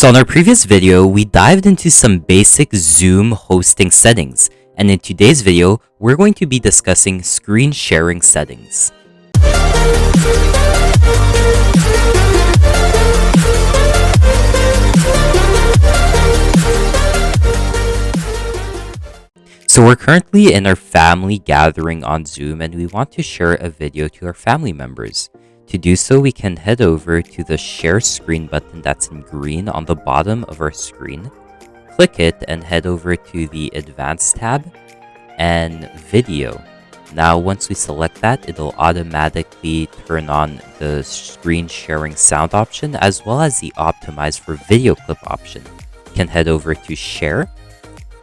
So in our previous video, we dived into some basic Zoom hosting settings, and in today's video, we're going to be discussing screen sharing settings. So we're currently in our family gathering on Zoom, and we want to share a video to our family members. To do so, we can head over to the Share Screen button that's in green on the bottom of our screen. Click it and head over to the Advanced tab and Video. Now, once we select that, it'll automatically turn on the screen sharing sound option as well as the Optimize for Video Clip option. We can head over to Share,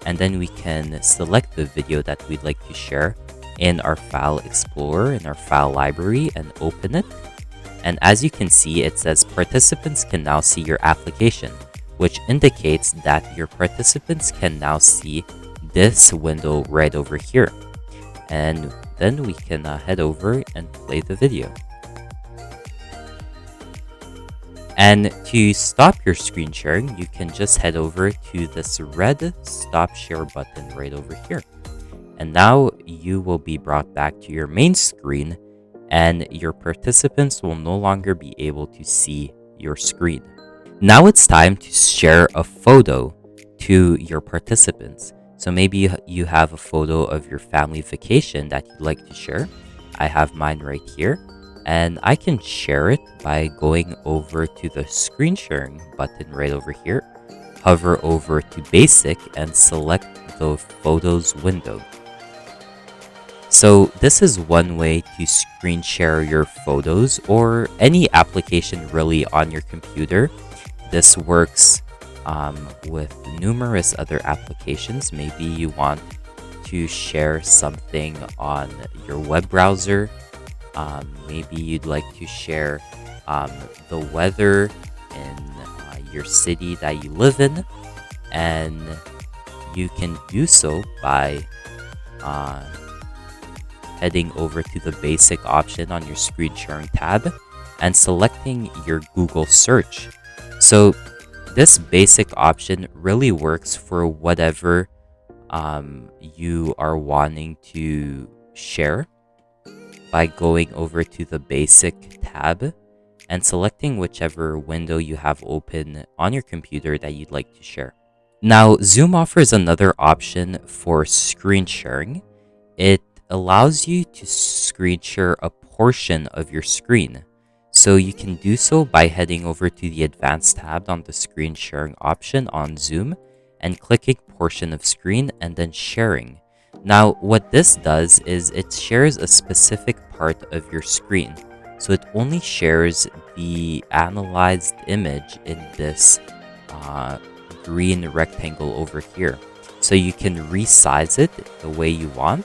and then we can select the video that we'd like to share in our File Explorer, in our file library, and open it. And as you can see, it says participants can now see your application, which indicates that your participants can now see this window right over here. And then we can head over and play the video. And to stop your screen sharing, you can just head over to this red Stop Share button right over here. And now you will be brought back to your main screen, and your participants will no longer be able to see your screen. Now it's time to share a photo to your participants. So maybe you have a photo of your family vacation that you'd like to share. I have mine right here, and I can share it by going over to the screen sharing button right over here, hover over to Basic, and select the Photos window. So this is one way to screen share your photos or any application really on your computer. This works with numerous other applications. Maybe you want to share something on your web browser. Maybe you'd like to share the weather in your city that you live in, and you can do so by heading over to the Basic option on your screen sharing tab and selecting your Google search. So this Basic option really works for whatever you are wanting to share by going over to the Basic tab and selecting whichever window you have open on your computer that you'd like to share. Now, Zoom offers another option for screen sharing. It allows you to screen share a portion of your screen. So you can do so by heading over to the Advanced tab on the screen sharing option on Zoom and clicking Portion of Screen and then Sharing. Now, what this does is it shares a specific part of your screen. So it only shares the analyzed image in this green rectangle over here. So you can resize it the way you want.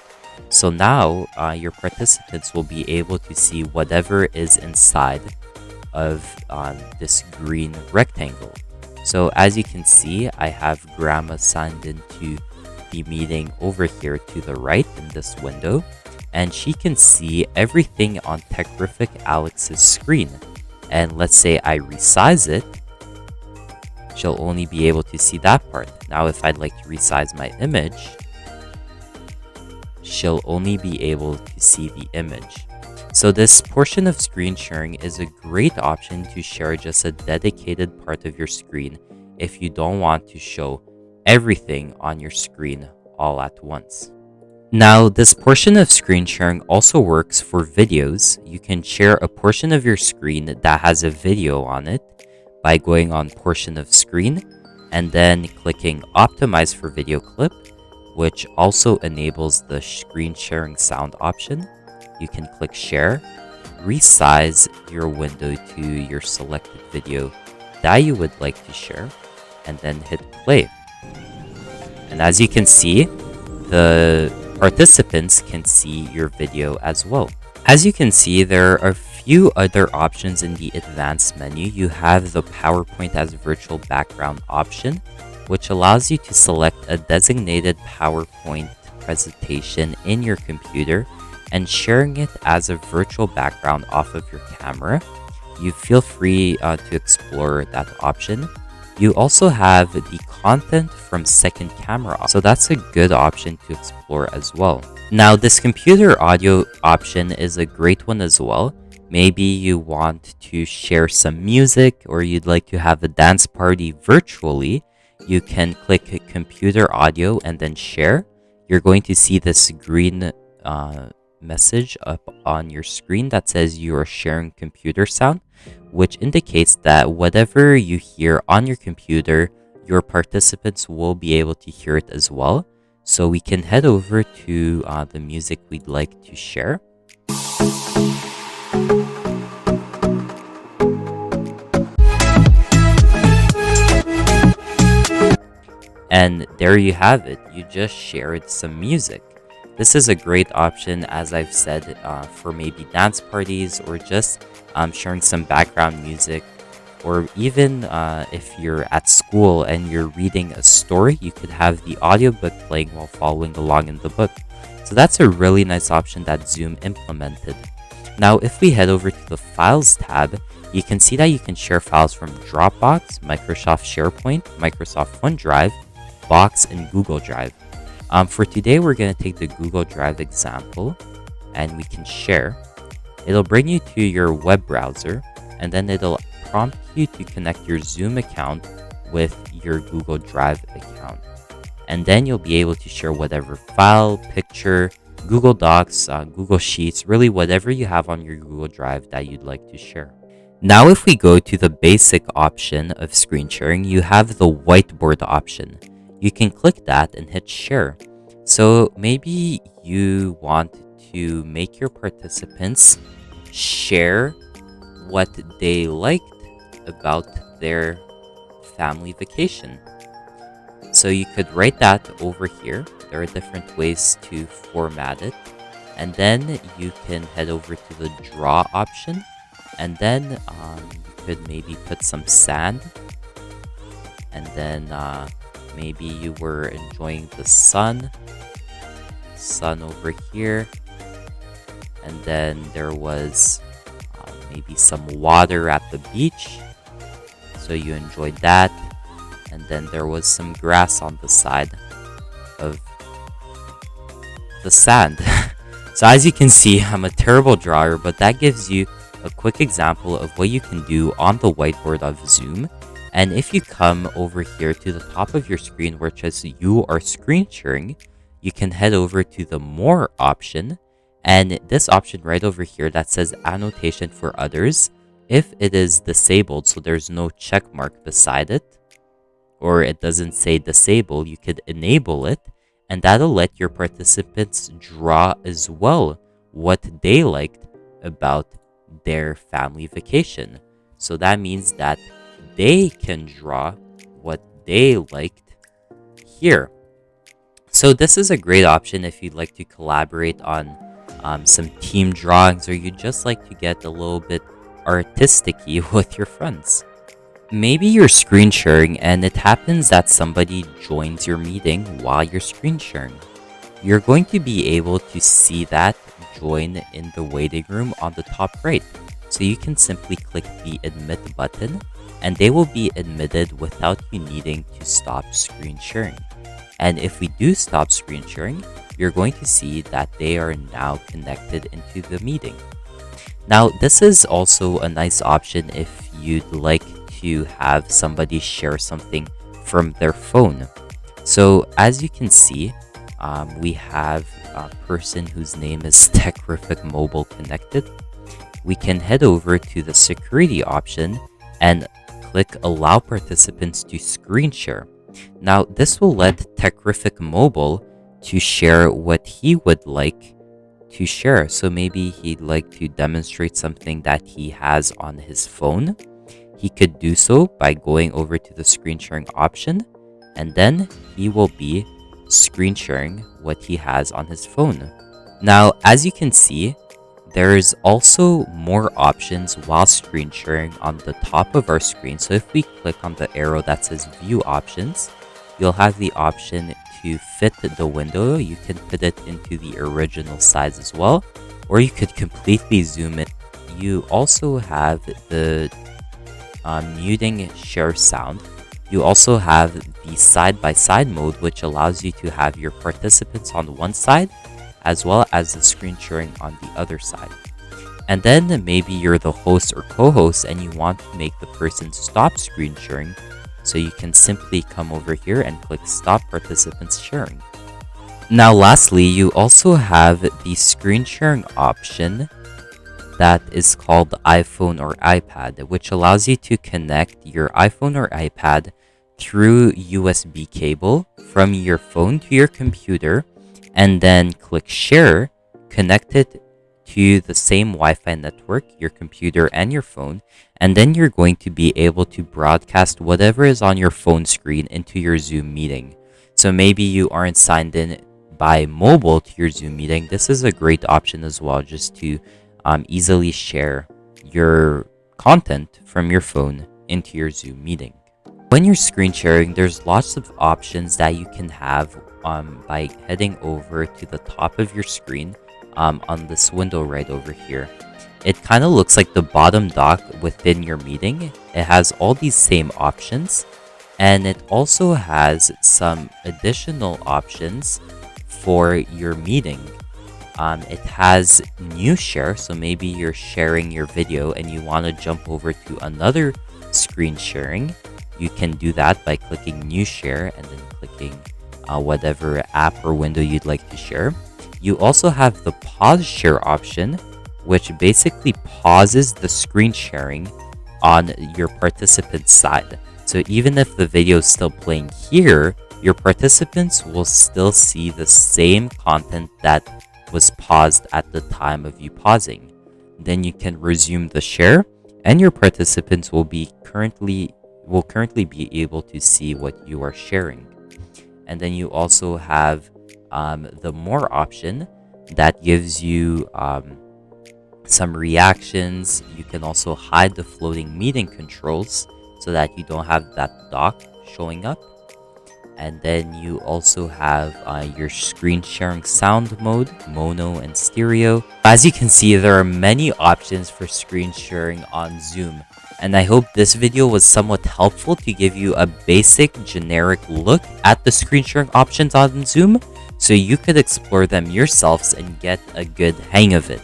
So now your participants will be able to see whatever is inside of this green rectangle. So as you can see, I have Grandma signed into the meeting over here to the right in this window, and she can see everything on Techrific Alex's screen. And let's say I resize it, she'll only be able to see that part. Now if I'd like to resize my image, she'll only be able to see the image. So this portion of screen sharing is a great option to share just a dedicated part of your screen if you don't want to show everything on your screen all at once. Now, this portion of screen sharing also works for videos. You can share a portion of your screen that has a video on it by going on Portion of Screen and then clicking Optimize for Video Clip, which also enables the screen sharing sound option. You can click Share, resize your window to your selected video that you would like to share, and then hit play. And as you can see, the participants can see your video as well. As you can see, there are a few other options in the advanced menu. You have the PowerPoint as virtual background option, which allows you to select a designated PowerPoint presentation in your computer and sharing it as a virtual background off of your camera. You feel free to explore that option. You also have the content from second camera, so that's a good option to explore as well. Now, this computer audio option is a great one as well. Maybe you want to share some music or you'd like to have a dance party virtually. You can click computer audio and then share. You're going to see this green message up on your screen that says you are sharing computer sound, which indicates that whatever you hear on your computer, your participants will be able to hear it as well. So we can head over to the music we'd like to share. And there you have it. You just shared some music. This is a great option, as I've said, for maybe dance parties or just sharing some background music. Or even if you're at school and you're reading a story, you could have the audiobook playing while following along in the book. So that's a really nice option that Zoom implemented. Now, if we head over to the Files tab, you can see that you can share files from Dropbox, Microsoft SharePoint, Microsoft OneDrive, Box, and Google Drive. For today, we're going to take the Google Drive example, and we can share. It'll bring you to your web browser, and then it'll prompt you to connect your Zoom account with your Google Drive account. And then you'll be able to share whatever file, picture, Google Docs, Google Sheets, really whatever you have on your Google Drive that you'd like to share. Now, if we go to the basic option of screen sharing, you have the whiteboard option. You can click that and hit share. So maybe you want to make your participants share what they liked about their family vacation. So you could write that over here. There are different ways to format it. And then you can head over to the draw option. And then you could maybe put some sand. And then maybe you were enjoying the sun over here. And then there was maybe some water at the beach. So you enjoyed that. And then there was some grass on the side of the sand. So as you can see, I'm a terrible drawer, but that gives you a quick example of what you can do on the whiteboard of Zoom. And if you come over here to the top of your screen where it says you are screen sharing, you can head over to the More option. And this option right over here that says annotation for others, if it is disabled, so there's no check mark beside it, or it doesn't say disable, you could enable it, and that'll let your participants draw as well what they liked about their family vacation. So that means that they can draw what they liked here. So this is a great option if you'd like to collaborate on some team drawings, or you'd just like to get a little bit artistic-y with your friends. Maybe you're screen sharing and it happens that somebody joins your meeting while you're screen sharing. You're going to be able to see that join in the waiting room on the top right. So you can simply click the admit button and they will be admitted without you needing to stop screen sharing. And if we do stop screen sharing, you're going to see that they are now connected into the meeting. Now, this is also a nice option if you'd like to have somebody share something from their phone. So as you can see, we have a person whose name is Techrific Mobile connected. We can head over to the security option and click allow participants to screen share. Now this will let Techrific Mobile to share what he would like to share. So maybe he'd like to demonstrate something that he has on his phone. He could do so by going over to the screen sharing option, and then he will be screen sharing what he has on his phone. Now, as you can see, there's also more options while screen sharing on the top of our screen. So if we click on the arrow that says view options, you'll have the option to fit the window. You can fit it into the original size as well, or you could completely zoom it. You also have the muting share sound. You also have the side-by-side mode, which allows you to have your participants on one side as well as the screen sharing on the other side. And then maybe you're the host or co-host and you want to make the person stop screen sharing, so you can simply come over here and click stop participants sharing. Now lastly, you also have the screen sharing option that is called iPhone or iPad, which allows you to connect your iPhone or iPad through USB cable from your phone to your computer, and then click share, connect it to the same Wi-Fi network, your computer and your phone, and then you're going to be able to broadcast whatever is on your phone screen into your Zoom meeting. So maybe you aren't signed in by mobile to your Zoom meeting. This is a great option as well, just to easily share your content from your phone into your Zoom meeting. When you're screen sharing, there's lots of options that you can have by heading over to the top of your screen on this window right over here. It kind of looks like the bottom dock within your meeting. It has all these same options, and it also has some additional options for your meeting. It has new share, so maybe you're sharing your video and you want to jump over to another screen sharing. You can do that by clicking new share and then clicking whatever app or window you'd like to share. You also have the pause share option, which basically pauses the screen sharing on your participant's side. So even if the video is still playing here, your participants will still see the same content that was paused at the time of you pausing. Then you can resume the share, and your participants will currently be able to see what you are sharing. And then you also have the more option that gives you some reactions. You can also hide the floating meeting controls so that you don't have that dock showing up. And then you also have your screen sharing sound mode, mono and stereo. As you can see, there are many options for screen sharing on Zoom. And I hope this video was somewhat helpful to give you a basic generic look at the screen sharing options on Zoom, so you could explore them yourselves and get a good hang of it.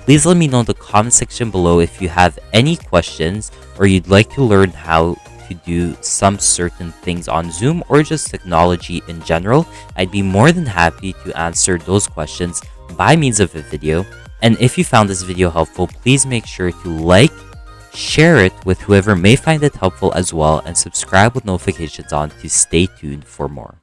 Please let me know in the comment section below if you have any questions or you'd like to learn how to do some certain things on Zoom or just technology in general. I'd be more than happy to answer those questions by means of a video. And if you found this video helpful, please make sure to like, share it with whoever may find it helpful as well, and subscribe with notifications on to stay tuned for more.